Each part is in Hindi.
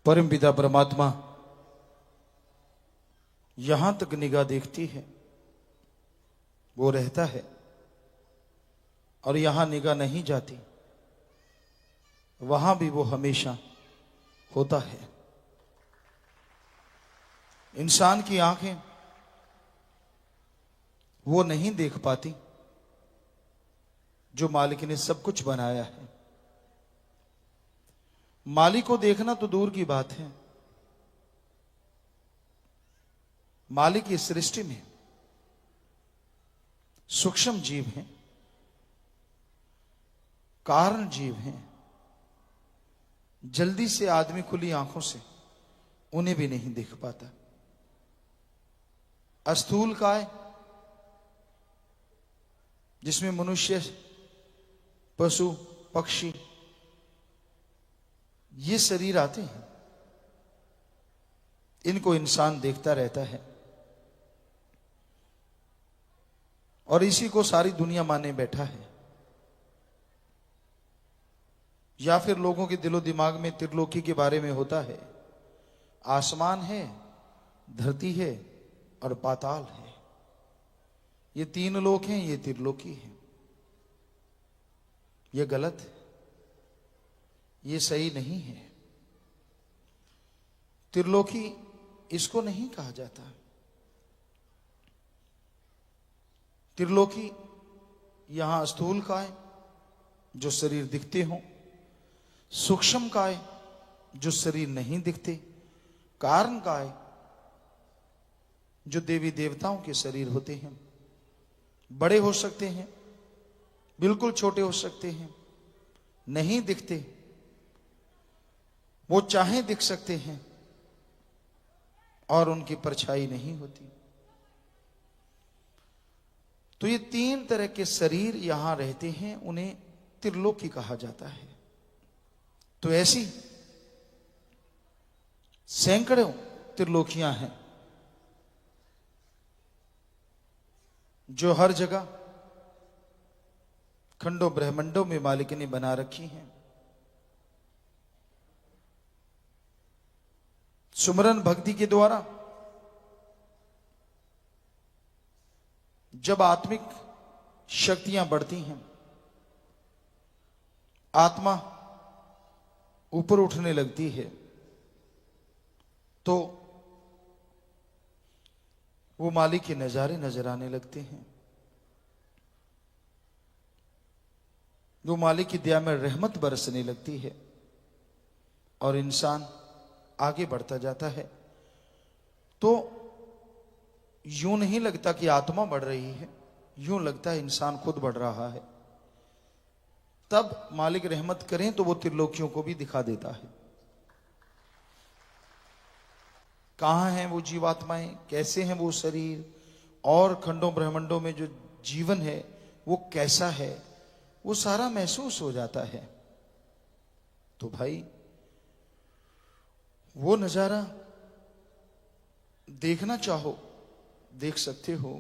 परम पिता परमात्मा यहां तक निगाह देखती है, वो रहता है, और यहां निगाह नहीं जाती, वहां भी वो हमेशा होता है। इंसान की आंखें वो नहीं देख पाती जो मालिक ने सब कुछ बनाया है। मालिक को देखना तो दूर की बात है, मालिक की सृष्टि में सूक्ष्म जीव हैं, कारण जीव हैं, जल्दी से आदमी खुली आंखों से उन्हें भी नहीं देख पाता। अस्थूल काय, जिसमें मनुष्य, पशु, पक्षी ये शरीर आते हैं, इनको इंसान देखता रहता है और इसी को सारी दुनिया माने बैठा है। या फिर लोगों के दिलो दिमाग में त्रिलोकी के बारे में होता है, आसमान है, धरती है और पाताल है, ये तीन लोक हैं, ये त्रिलोकी है। ये गलत है, ये सही नहीं है। त्रिलोकी इसको नहीं कहा जाता। त्रिलोकी यहां स्थूल काय जो शरीर दिखते हों, सूक्ष्म काय जो शरीर नहीं दिखते, कारण काय जो देवी देवताओं के शरीर होते हैं, बड़े हो सकते हैं, बिल्कुल छोटे हो सकते हैं, नहीं दिखते, वो चाहे दिख सकते हैं और उनकी परछाई नहीं होती। तो ये तीन तरह के शरीर यहां रहते हैं, उन्हें त्रिलोकी कहा जाता है। तो ऐसी सैकड़ों त्रिलोकियां हैं जो हर जगह खंडों ब्रह्मंडों में मालिक ने बना रखी हैं। सुमरन भक्ति के द्वारा जब आत्मिक शक्तियां बढ़ती हैं, आत्मा ऊपर उठने लगती है, तो वो मालिक के नजारे नजर आने लगते हैं। वो मालिक की दया में रहमत बरसने लगती है और इंसान आगे बढ़ता जाता है। तो यूं नहीं लगता कि आत्मा बढ़ रही है, यूं लगता है इंसान खुद बढ़ रहा है। तब मालिक रहमत करें तो वो त्रिलोकियों को भी दिखा देता है। कहां हैं वो जीवात्माएं, कैसे हैं वो शरीर, और खंडों ब्रह्मांडों में जो जीवन है वो कैसा है, वो सारा महसूस हो जाता है। तो भाई वो नजारा देखना चाहो देख सकते हो,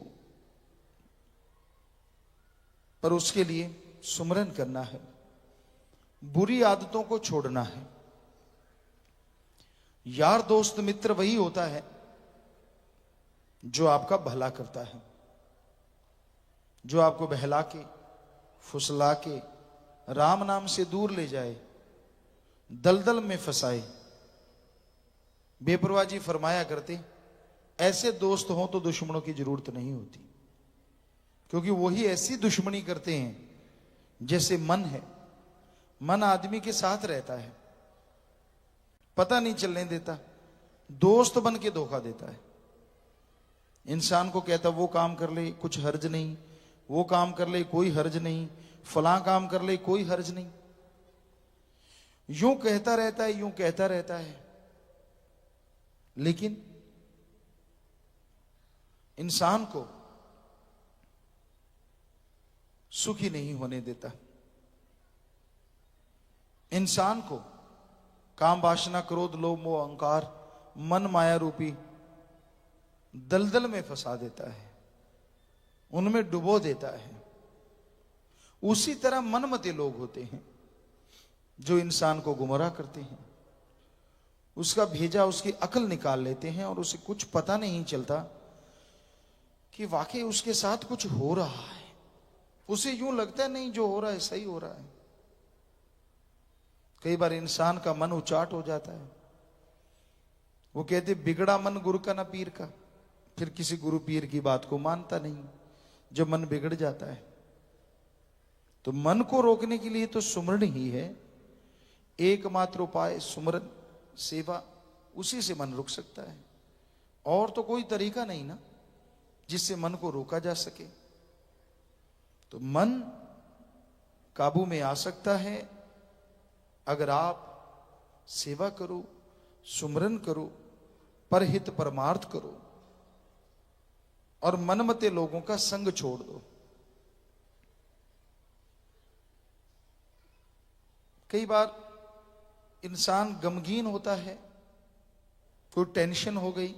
पर उसके लिए सुमरन करना है, बुरी आदतों को छोड़ना है। यार दोस्त मित्र वही होता है जो आपका भला करता है, जो आपको बहला के, फुसला के, राम नाम से दूर ले जाए, दलदल में फंसाए। बेपरवाह जी फरमाया करते, ऐसे दोस्त हों तो दुश्मनों की जरूरत नहीं होती, क्योंकि वही ऐसी दुश्मनी करते हैं जैसे मन है। मन आदमी के साथ रहता है, पता नहीं चलने देता, दोस्त बन के धोखा देता है। इंसान को कहता वो काम कर ले कुछ हर्ज नहीं, वो काम कर ले कोई हर्ज नहीं, फलां काम कर ले कोई हर्ज नहीं, यूं कहता रहता है, यूं कहता रहता है, लेकिन इंसान को सुखी नहीं होने देता। इंसान को काम वासना क्रोध लोभ मोह अहंकार मन माया रूपी दलदल में फंसा देता है, उनमें डुबो देता है। उसी तरह मनमते लोग होते हैं जो इंसान को गुमराह करते हैं। उसका भेजा, उसकी अकल निकाल लेते हैं और उसे कुछ पता नहीं चलता कि वाकई उसके साथ कुछ हो रहा है। उसे यूं लगता है नहीं, जो हो रहा है सही हो रहा है। कई बार इंसान का मन उचाट हो जाता है। वो कहते बिगड़ा मन गुरु का ना पीर का। फिर किसी गुरु पीर की बात को मानता नहीं जब मन बिगड़ जाता है। तो मन को रोकने के लिए तो सुमरण ही है एकमात्र उपाय। सुमरण, सेवा, उसी से मन रुक सकता है। और तो कोई तरीका नहीं ना जिससे मन को रोका जा सके। तो मन काबू में आ सकता है अगर आप सेवा करो, सुमरन करो, परहित परमार्थ करो और मनमते लोगों का संग छोड़ दो। कई बार इंसान गमगीन होता है, कोई टेंशन हो गई,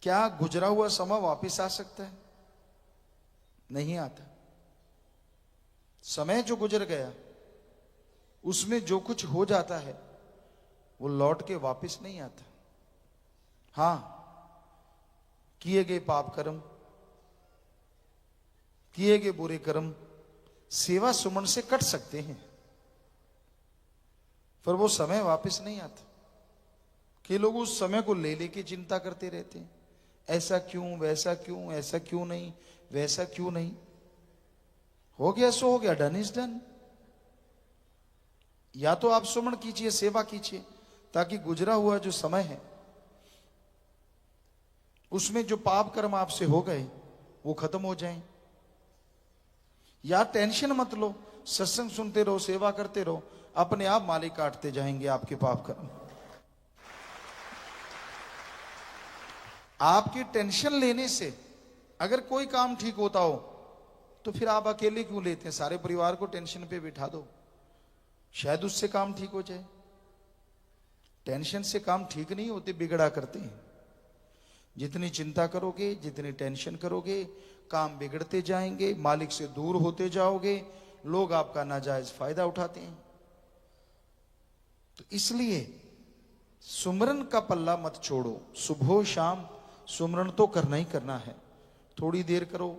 क्या गुजरा हुआ समय वापस आ सकता है? नहीं आता। समय जो गुजर गया उसमें जो कुछ हो जाता है वो लौट के वापस नहीं आता। हां, किए गए पाप कर्म, किए गए बुरे कर्म सेवा सुमन से कट सकते हैं, पर वो समय वापस नहीं आता। कि लोग उस समय को ले लेके चिंता करते रहते हैं, ऐसा क्यों, वैसा क्यों, ऐसा क्यों नहीं, वैसा क्यों नहीं। हो गया सो हो गया, डन इज डन। या तो आप सुमन कीजिए, सेवा कीजिए, ताकि गुजरा हुआ जो समय है उसमें जो पाप कर्म आपसे हो गए वो खत्म हो जाएं। या टेंशन मत लो, सत्संग सुनते रहो, सेवा करते रहो, अपने आप मालिक काटते जाएंगे आपके पाप कर्म। आपकी टेंशन लेने से अगर कोई काम ठीक होता हो तो फिर आप अकेले क्यों लेते हैं? सारे परिवार को टेंशन पे बिठा दो, शायद उससे काम ठीक हो जाए। टेंशन से काम ठीक नहीं होते, बिगड़ा करते हैं। जितनी चिंता करोगे, जितनी टेंशन करोगे, काम बिगड़ते जाएंगे, मालिक से दूर होते जाओगे, लोग आपका नाजायज फायदा उठाते हैं। तो इसलिए सुमरन का पल्ला मत छोड़ो। सुबह शाम सुमरन तो करना ही करना है। थोड़ी देर करो,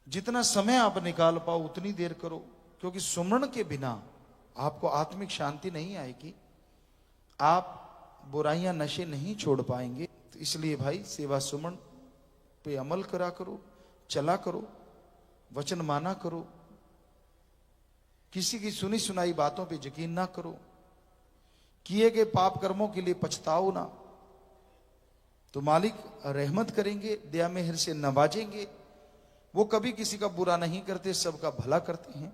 जितना समय आप निकाल पाओ उतनी देर करो, क्योंकि सुमरन के बिना आपको आत्मिक शांति नहीं आएगी, आप बुराइयां नशे नहीं छोड़ पाएंगे। तो इसलिए भाई सेवा सुमन पे अमल करा करो, चला करो, वचन माना करो, किसी की सुनी सुनाई बातों पे यकीन ना करो, किए गए पाप कर्मों के लिए पछताओ ना, तो मालिक रहमत करेंगे, दया मेहर से नवाजेंगे। वो कभी किसी का बुरा नहीं करते, सबका भला करते हैं।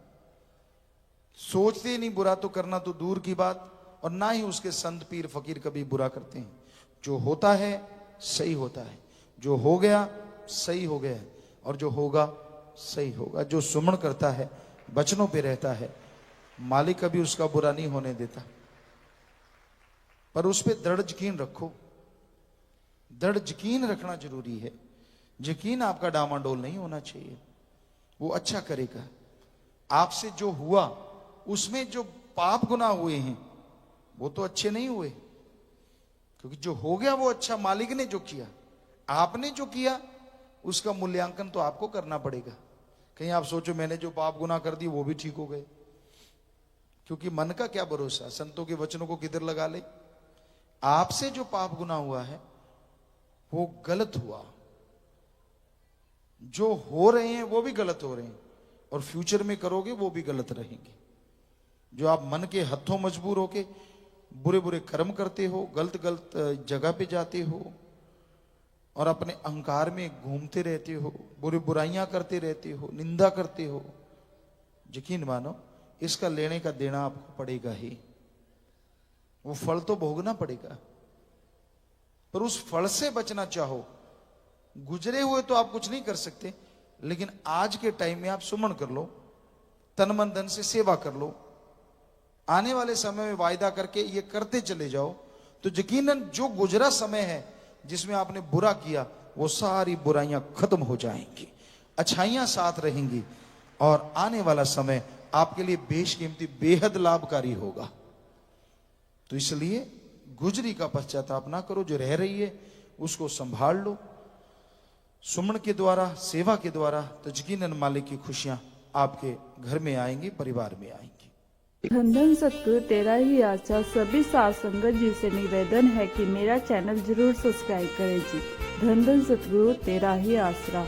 सोचते नहीं बुरा तो करना तो दूर की बात, और ना ही उसके संत पीर फकीर कभी बुरा करते हैं। जो होता है सही होता है, जो हो गया सही हो गया, और जो होगा सही होगा। जो सुमन करता है, वचनों पे रहता है, मालिक कभी उसका बुरा नहीं होने देता। पर उस पर दृढ़ यकीन रखो, दृढ़ यकीन रखना जरूरी है। यकीन आपका डामाडोल नहीं होना चाहिए। वो अच्छा करेगा। आपसे जो हुआ उसमें जो पाप गुनाह हुए हैं वो तो अच्छे नहीं हुए, क्योंकि जो हो गया वो अच्छा मालिक ने जो किया। आपने जो किया उसका मूल्यांकन तो आपको करना पड़ेगा। कहीं आप सोचो मैंने जो पाप गुनाह कर दिए वो भी ठीक हो गए, क्योंकि मन का क्या भरोसा, संतों के वचनों को किधर लगा ले। आपसे जो पाप गुनाह हुआ है वो गलत हुआ, जो हो रहे हैं वो भी गलत हो रहे हैं, और फ्यूचर में करोगे वो भी गलत रहेंगे। जो आप मन के हथों मजबूर होके बुरे बुरे कर्म करते हो, गलत गलत जगह पे जाते हो और अपने अहंकार में घूमते रहते हो, बुरी बुराइयां करते रहते हो, निंदा करते हो, यकीन मानो इसका लेने का देना आपको पड़ेगा ही। वो फल तो भोगना पड़ेगा, पर उस फल से बचना चाहो। गुजरे हुए तो आप कुछ नहीं कर सकते, लेकिन आज के टाइम में आप सुमन कर लो, तन मन धन से सेवा कर लो, आने वाले समय में वायदा करके ये करते चले जाओ, तो यकीनन जो गुजरा समय है जिसमें आपने बुरा किया वो सारी बुराइयां खत्म हो जाएंगी, अच्छाइयां साथ रहेंगी, और आने वाला समय आपके लिए बेशकीमती बेहद लाभकारी होगा। तो इसलिए गुजरी का पश्चाताप ना करो, जो रह रही है उसको संभाल लो। सुमन के द्वारा, सेवा के द्वारा तो यकीनन मालिक की खुशियां आपके घर में आएंगी, परिवार में आएंगी। धन धन सतगुरु तेरा ही आशा। सभी साध संगत जी से निवेदन है कि मेरा चैनल जरूर सब्सक्राइब करें जी। धन धन सतगुरु तेरा ही आसरा।